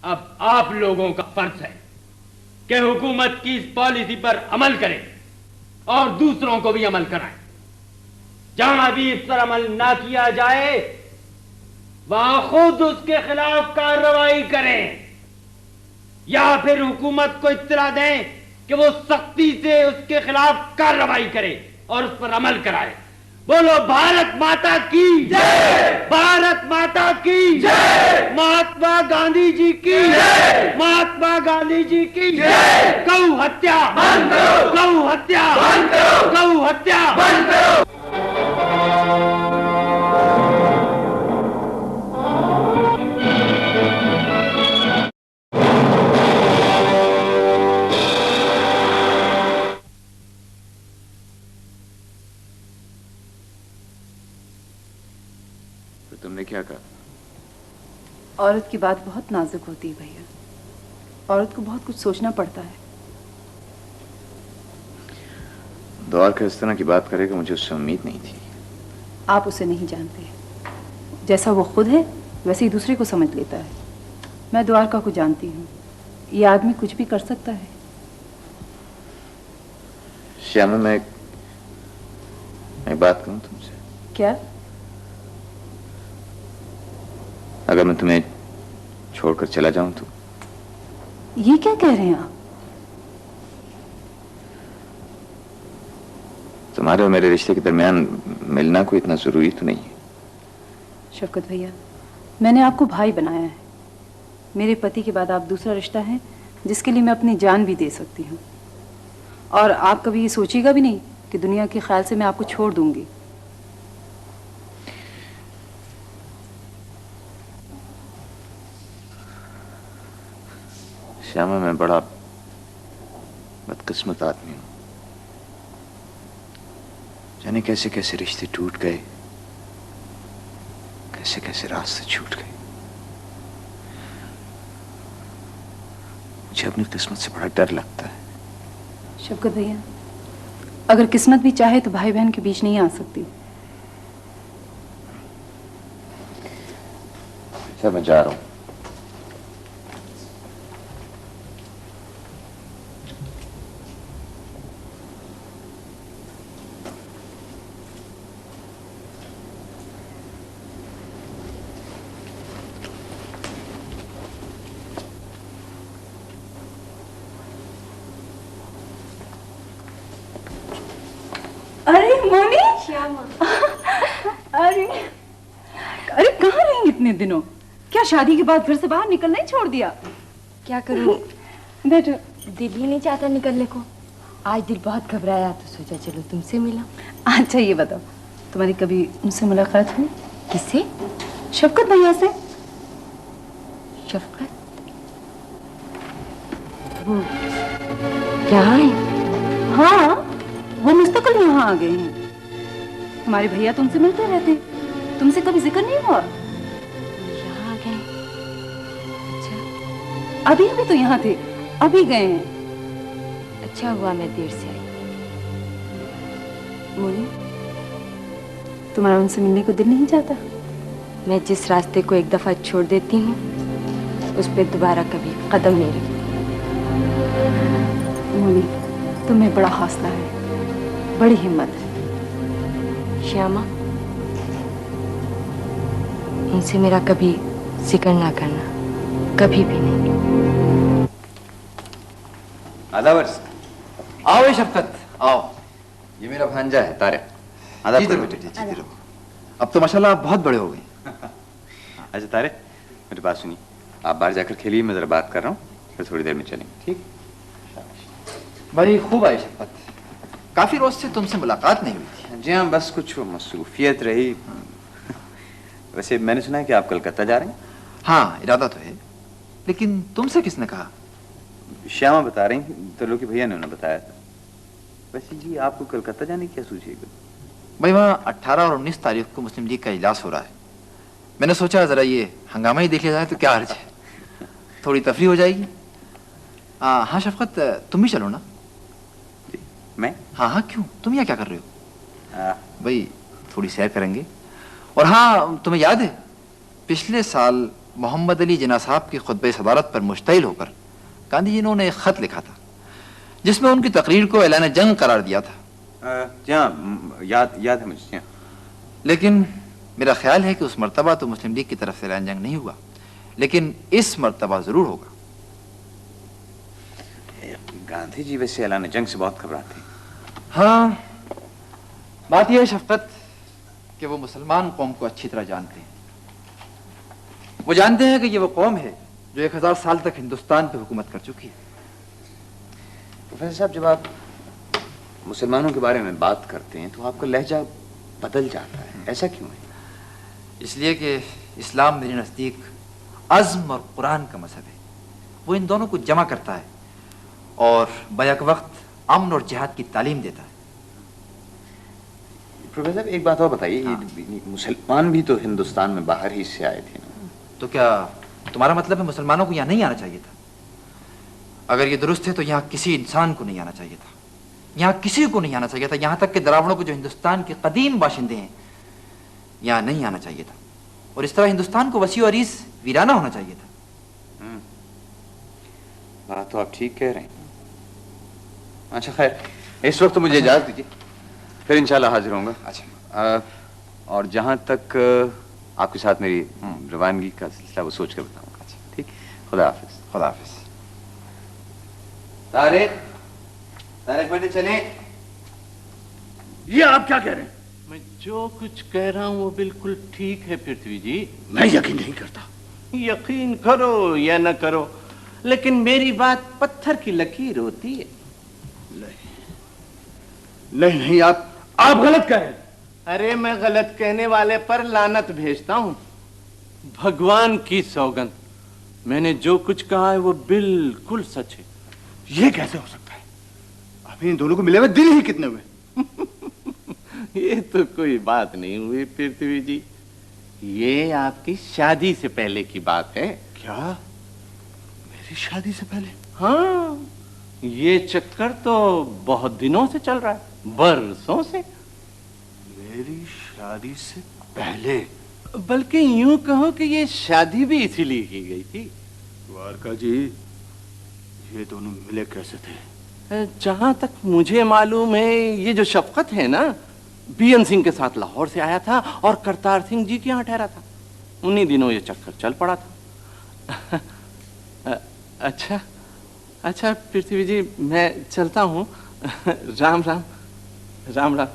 अब आप लोगों का फर्ज है कि हुकूमत की इस पॉलिसी पर अमल करें और दूसरों को भी अमल कराएं। जहां भी इस पर अमल ना किया जाए वहां खुद उसके खिलाफ कार्रवाई करें या फिर हुकूमत को इत्तला दें कि वो सख्ती से उसके खिलाफ कार्रवाई करे और उस पर अमल कराए। बोलो भारत माता की जय, भारत माता की जय, महात्मा गांधी जी की जय, महात्मा गांधी जी की जय। गौ हत्या बंद करो, गौ हत्या बंद करो, गौ हत्या बंद करो। तुमने क्या कहा? औरत की बात बहुत नाजुक होती है भैया। औरत को बहुत कुछ सोचना पड़ता है। द्वारका इस तरह की बात करेगा मुझे उससे उम्मीद नहीं थी। आप उसे नहीं जानते। जैसा वो खुद है वैसे ही दूसरे को समझ लेता है। मैं द्वारका को जानती हूँ। ये आदमी कुछ भी कर सकता है। श्यामा, मैं बात कहूँ तुमसे? क्या? अगर मैं तुम्हें छोड़कर चला जाऊं तो? ये क्या कह रहे हैं आप? तुम्हारे और मेरे रिश्ते के दरमियान मिलना कोई इतना जरूरी तो नहीं है। शफकत भैया, मैंने आपको भाई बनाया है। मेरे पति के बाद आप दूसरा रिश्ता है जिसके लिए मैं अपनी जान भी दे सकती हूँ। और आप कभी ये सोचिएगा भी नहीं कि दुनिया के ख्याल से मैं आपको छोड़ दूंगी। श्यामा, मैं बड़ा बदकिस्मत आदमी हूं। जाने कैसे कैसे रिश्ते टूट गए, कैसे कैसे रास्ते छूट गए। मुझे अपनी किस्मत से बड़ा डर लगता है। शफकत भैया, अगर किस्मत भी चाहे तो भाई बहन के बीच नहीं आ सकती। सर, मैं जा रहा हूं। अरे मोनी, श्यामा। अरे अरे कहाँ रही इतने दिनों? क्या शादी के बाद घर से बाहर निकलना ही छोड़ दिया? क्या करूं? बैठो। दिल ही नहीं चाहता निकलने को। आज दिल बहुत घबराया तो सोचा चलो तुमसे मिला। अच्छा ये बताओ, तुम्हारी कभी उनसे मुलाकात हुई? किससे? शफकत भैया से। शफकत? वो यहाँ है? हाँ, वो मुस्तकिल यहाँ आ गए हैं। हमारे भैया तुमसे मिलते रहते हैं। तुमसे कभी जिक्र नहीं हुआ? यहाँ आ गए? अच्छा। अभी अभी तो यहाँ थे, अभी गए हैं। अच्छा हुआ मैं देर से आई। मोनी, तुम्हारा उनसे मिलने को दिल नहीं चाहता? मैं जिस रास्ते को एक दफा छोड़ देती हूँ उस पर दोबारा कभी कदम नहीं रखती। मोनी, तुम्हें बड़ा हौसला है, बड़ी हिम्मत है। श्यामा, उनसे मेरा कभी जिक्र ना करना, कभी भी नहीं। आदावर्स। आओ ये शफकत, आओ। ये मेरा भांजा है तारिक। जीते रहो बेटे, जीते रहो। अब तो माशाल्लाह आप बहुत बड़े हो गए। अच्छा तारिक, मेरी बात सुनिए। आप बाहर जाकर खेलिए, मैं जरा बात कर रहा हूँ, फिर थोड़ी देर में चलेंगे, ठीक? बड़ी खूब आई शफकत। काफी रोज से तुमसे मुलाकात नहीं हुई थी। जी हाँ, बस कुछ मसरूफियत रही। वैसे मैंने सुना है कि आप कलकत्ता जा रहे हैं। हाँ, इरादा तो है, लेकिन तुमसे किसने कहा? श्यामा बता रही, त्रिलोकी भैया ने उन्हें बताया था। वैसे जी आपको कलकत्ता जाने की क्या सूझेगा? भाई वहाँ 18 और 19 तारीख को मुस्लिम लीग का इजलास हो रहा है। मैंने सोचा जरा ये हंगामा ही देख लिया जाए तो क्या अर्ज है, थोड़ी तफरी हो जाएगी। हाँ शफकत, तुम भी चलो ना। मैं? हाँ हाँ, क्यों, तुम यहाँ क्या कर रहे हो? भाई थोड़ी सैर करेंगे। और हाँ, तुम्हें याद है पिछले साल मोहम्मद अली जिन्ना साहब की खुतबे सदारत पर मुश्तइल होकर गांधी जी ने एक खत लिखा था जिसमें उनकी तकरीर को ऐलान जंग करार दिया था। जी हाँ, याद है मुझे। जी हाँ। लेकिन मेरा ख्याल है कि उस मर्तबा तो मुस्लिम लीग की तरफ से ऐलान जंग नहीं हुआ, लेकिन इस मर्तबा जरूर होगा। गांधी जी वैसे ऐलान जंग से बहुत घबराते हैं। हाँ, बात यह है शफकत कि वो मुसलमान कौम को अच्छी तरह जानते हैं। वो जानते हैं कि ये वो कौम है जो 1000 साल तक हिंदुस्तान पे हुकूमत कर चुकी है। प्रोफेसर साहब, जब आप मुसलमानों के बारे में बात करते हैं तो आपका लहजा बदल जाता है, ऐसा क्यों है? इसलिए कि इस्लाम मेरे नज़दीक अज़्म और कुरान का मजहब है। वो इन दोनों को जमा करता है और बैक वक्त अमन और जिहाद की तालीम देता है। प्रोफेसर साहब, एक बात और बताइए। मुसलमान भी तो हिंदुस्तान में बाहर ही से आए थे ना? तो क्या तुम्हारा मतलब है मुसलमानों को यहाँ नहीं आना चाहिए था? अगर ये दुरुस्त है तो यहाँ किसी इंसान को नहीं आना चाहिए था, यहाँ किसी को नहीं आना चाहिए था। यहाँ तक कि द्राविड़ों को, जो हिंदुस्तान के कदीम बाशिंदे हैं, यहाँ नहीं आना चाहिए था। और इस तरह हिंदुस्तान को वसी और अरीज़ वीराना होना चाहिए था। बात तो आप ठीक कह रहे हैं। अच्छा खैर, इस वक्त तो मुझे इजाजत दीजिए, फिर इंशाल्लाह हाजिर होऊंगा। अच्छा, और जहाँ तक आपके साथ मेरी रवानगी का सिलसिला, वो सोच कर बताऊंगा। अच्छा ठीक, खुदा हाफिज। खुदा हाफिज। तारिक बेटे चले। ये आप क्या कह रहे हैं? मैं जो कुछ कह रहा हूं वो बिल्कुल ठीक है पृथ्वी जी। मैं यकीन नहीं करता। यकीन करो या न करो, लेकिन मेरी बात पत्थर की लकीर होती है। नहीं, आप गलत कह रहे हैं। अरे मैं गलत कहने वाले पर लानत भेजता हूं। भगवान की सौगंध, मैंने जो कुछ कहा है वो बिल्कुल सच है। ये कैसे हो सकता है? अभी इन दोनों को मिले हुए दिन ही कितने हुए? ये तो कोई बात नहीं हुई पृथ्वी जी, ये आपकी शादी से पहले की बात है। क्या? मेरी शादी से पहले? हाँ, ये चक्कर तो बहुत दिनों से चल रहा है, बरसों से। मेरी शादी से पहले? बल्कि यूं कहो कि ये शादी भी इसीलिए की गई थी। द्वारका जी, ये दोनों मिले कैसे थे? जहां तक मुझे मालूम है, ये जो शफकत है ना, बीएन सिंह के साथ लाहौर से आया था और करतार सिंह जी के यहाँ ठहरा था। उन्हीं दिनों ये चक्कर चल पड़ा था। अच्छा अच्छा पृथ्वी जी, मैं चलता हूँ। राम राम। राम राम।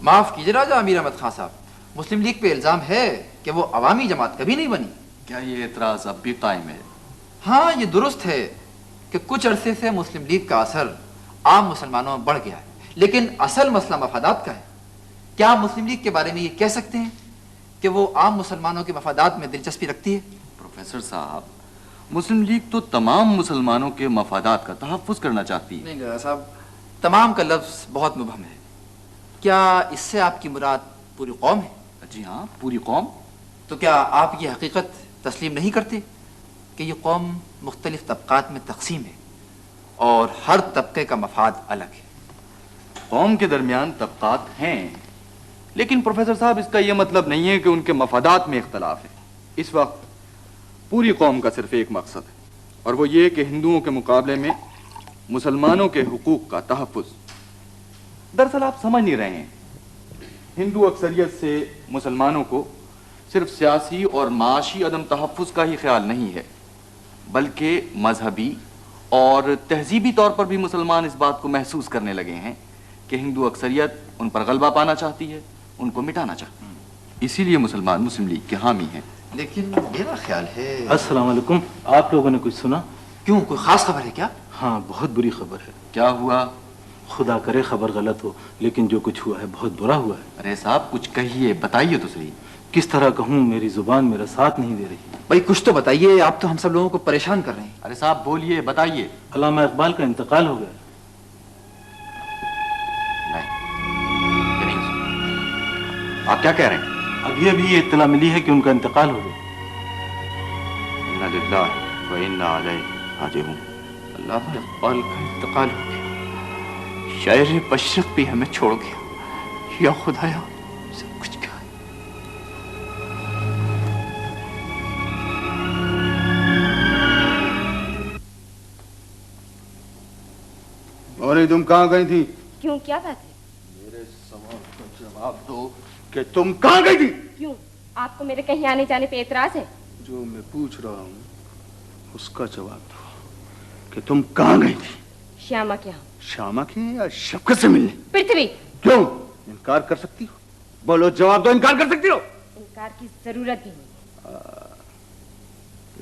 माफ कीजिए राजा अमीर अहमद खान साहब, मुस्लिम लीग पे इल्जाम है कि वो अवामी जमात कभी नहीं बनी। क्या ये एतराज अब भी कायम है? हाँ, ये दुरुस्त है कि कुछ अरसे से मुस्लिम लीग का असर आम मुसलमानों में बढ़ गया है, लेकिन असल मसला मफादात का है। क्या मुस्लिम लीग के बारे में ये कह सकते हैं कि वो आम मुसलमानों के मफादात में दिलचस्पी रखती है? प्रोफेसर साहब, मुस्लिम लीग तो तमाम मुसलमानों के मफादात का तहफ़्फ़ुज़ करना चाहती है। नहीं साहब, तमाम का लफ्ज़ बहुत मुबहम है। क्या इससे आपकी मुराद पूरी कौम है? जी हाँ, पूरी कौम। तो क्या आप ये हकीकत तस्लीम नहीं करते कि ये कौम मुख्तलिफ तबक़ात में तकसीम है और हर तबके का मफाद अलग है? कौम के दरमियान तबक़ात हैं, लेकिन प्रोफेसर साहब, इसका यह मतलब नहीं है कि उनके मफादात में इख्तलाफ है। इस वक्त पूरी कौम का सिर्फ एक मकसद है, और वो ये कि हिंदुओं के मुकाबले में मुसलमानों के हुकूक का तहफ़्फ़ुज़। दरअसल आप समझ नहीं रहे हैं, हिंदू अक्सरियत से मुसलमानों को सिर्फ सियासी और माशी अदम तहफ़्फ़ुज़ का ही ख्याल नहीं है, बल्कि मजहबी और तहजीबी तौर पर भी मुसलमान इस बात को महसूस करने लगे हैं कि हिंदू अक्सरियत उन पर गलबा पाना चाहती है, उनको मिटाना चाहती है। इसीलिए मुसलमान मुस्लिम लीग के हामी हैं। लेकिन मेरा ख्याल है। अस्सलाम वालेकुम, आप लोगों ने कुछ सुना? क्यों, कोई खास खबर है क्या? हाँ, बहुत बुरी खबर है। क्या हुआ? खुदा करे खबर गलत हो, लेकिन जो कुछ हुआ है बहुत बुरा हुआ है। अरे साहब, कुछ कहिए, बताइए तो सही। किस तरह कहूँ, मेरी जुबान मेरा साथ नहीं दे रही। भाई कुछ तो बताइए, आप तो हम सब लोगों को परेशान कर रहे हैं। अरे साहब बोलिए, बताइए। अल्लामा इकबाल का इंतकाल हो गया। नहीं, ये नहीं हो सकता। आप क्या कह रहे हैं? अभी अभी ये इत्तला मिली है कि उनका इंतकाल हो गया। इन्ना लिल्लाहि व इन्ना अलैहि राजिऊन। अल्लामा इकबाल का इंतकाल हो गया, शायर मशरिक़ भी हमें छोड़ गया। या खुदाया, सब कुछ क्या है? रही तुम कहाँ गई थी? क्यों, क्या बात है? मेरे सवाल का जवाब दो कि तुम कहाँ गई थी? क्यों, आपको मेरे कहीं आने जाने पे एतराज है? जो मैं पूछ रहा हूँ उसका जवाब दो कि तुम कहाँ गई थी? श्यामा के यहाँ। श्यामा की या शफकत से मिलने? पृथ्वी। क्यों, इनकार कर सकती हो? बोलो, जवाब दो, इनकार कर सकती हो? इनकार की जरूरत भी नहीं।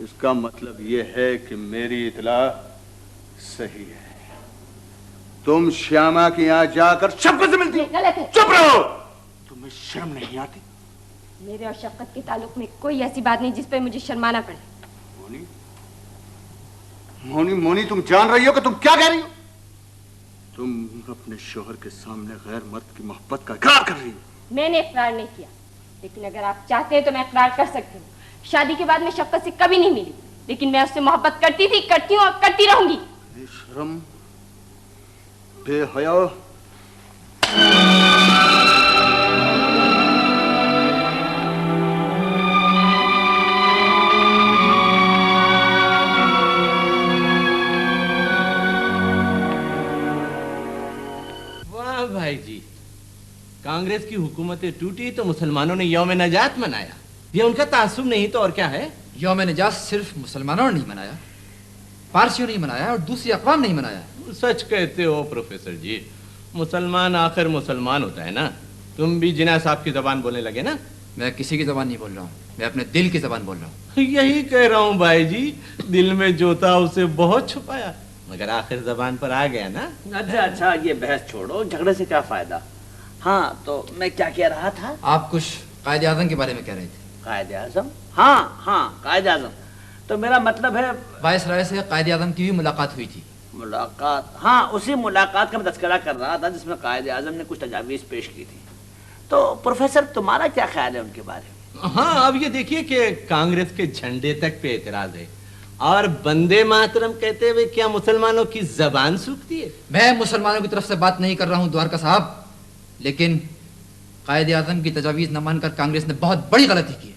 इसका मतलब यह है कि मेरी इतला सही है। तुम श्यामा के यहाँ जाकर शफकत से मिलती हो? गलत है। चुप रहो। तुम्हें शर्म नहीं आती? मेरे और शफकत के ताल्लुक में कोई ऐसी बात नहीं जिस पर मुझे शर्माना पड़े। मोनी, मोनी, मोनी, तुम जान रही हो कि तुम क्या कह रही हो? तुम अपने शोहर के सामने गैर मर्द की मोहब्बत का इकरार कर रही हो। मैंने इकरार नहीं किया, लेकिन अगर आप चाहते हैं तो मैं इकरार कर सकती हूँ। शादी के बाद मैं शफकत से कभी नहीं मिली, लेकिन मैं उससे मोहब्बत करती थी, करती हूँ और करती रहूंगी। बेशरम, बेहया। वाह भाई जी, कांग्रेस की हुकूमतें टूटी तो मुसलमानों ने यौम नजात मनाया। ये उनका तासुब नहीं तो और क्या है? यौम निजात सिर्फ मुसलमानों ने नहीं मनाया, पारसियों ने मनाया और दूसरी अक़वाम ने मनाया। सच कहते हो प्रोफेसर जी, मुसलमान आखिर मुसलमान होता है ना। तुम भी जिना साहब की जबान बोलने लगे ना। मैं किसी की जबान नहीं बोल रहा हूँ, मैं अपने दिल की जबान बोल रहा हूँ। यही कह रहा हूँ भाई जी, दिल में जो था उसे बहुत छुपाया, मगर आखिर जबान पर आ गया ना। अच्छा, ये बहस छोड़ो, झगड़े से क्या फायदा। हाँ, तो मैं क्या कह रहा था? आप कुछ कायदे आज़म के बारे में कह रहे थे। कायदे आज़म? हाँ, कायदे आज़म। तो मेरा मतलब है, वायसराय से कायदे आज़म की भी मुलाकात हुई थी। मुलाकात? हाँ, उसी मुलाकात का मैं तज़किरा कर रहा था जिसमें कायदे आज़म ने कुछ तजावीज़ पेश की थी। तो प्रोफेसर, तुम्हारा क्या ख्याल है उनके बारे में? हाँ, अब ये देखिए कि कांग्रेस के झंडे तक पे एतराज है और वंदे मातरम कहते हुए क्या मुसलमानों की जबान सूखती है? मैं मुसलमानों की तरफ से बात नहीं कर रहा हूँ द्वारका साहब, लेकिन कायदे आज़म की तजावीज़ न मानकर कांग्रेस ने बहुत बड़ी गलती की है।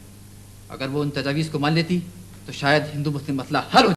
अगर वो उन तजावीज़ को मान लेती तो शायद हिंदू मुस्लिम मसला हल हो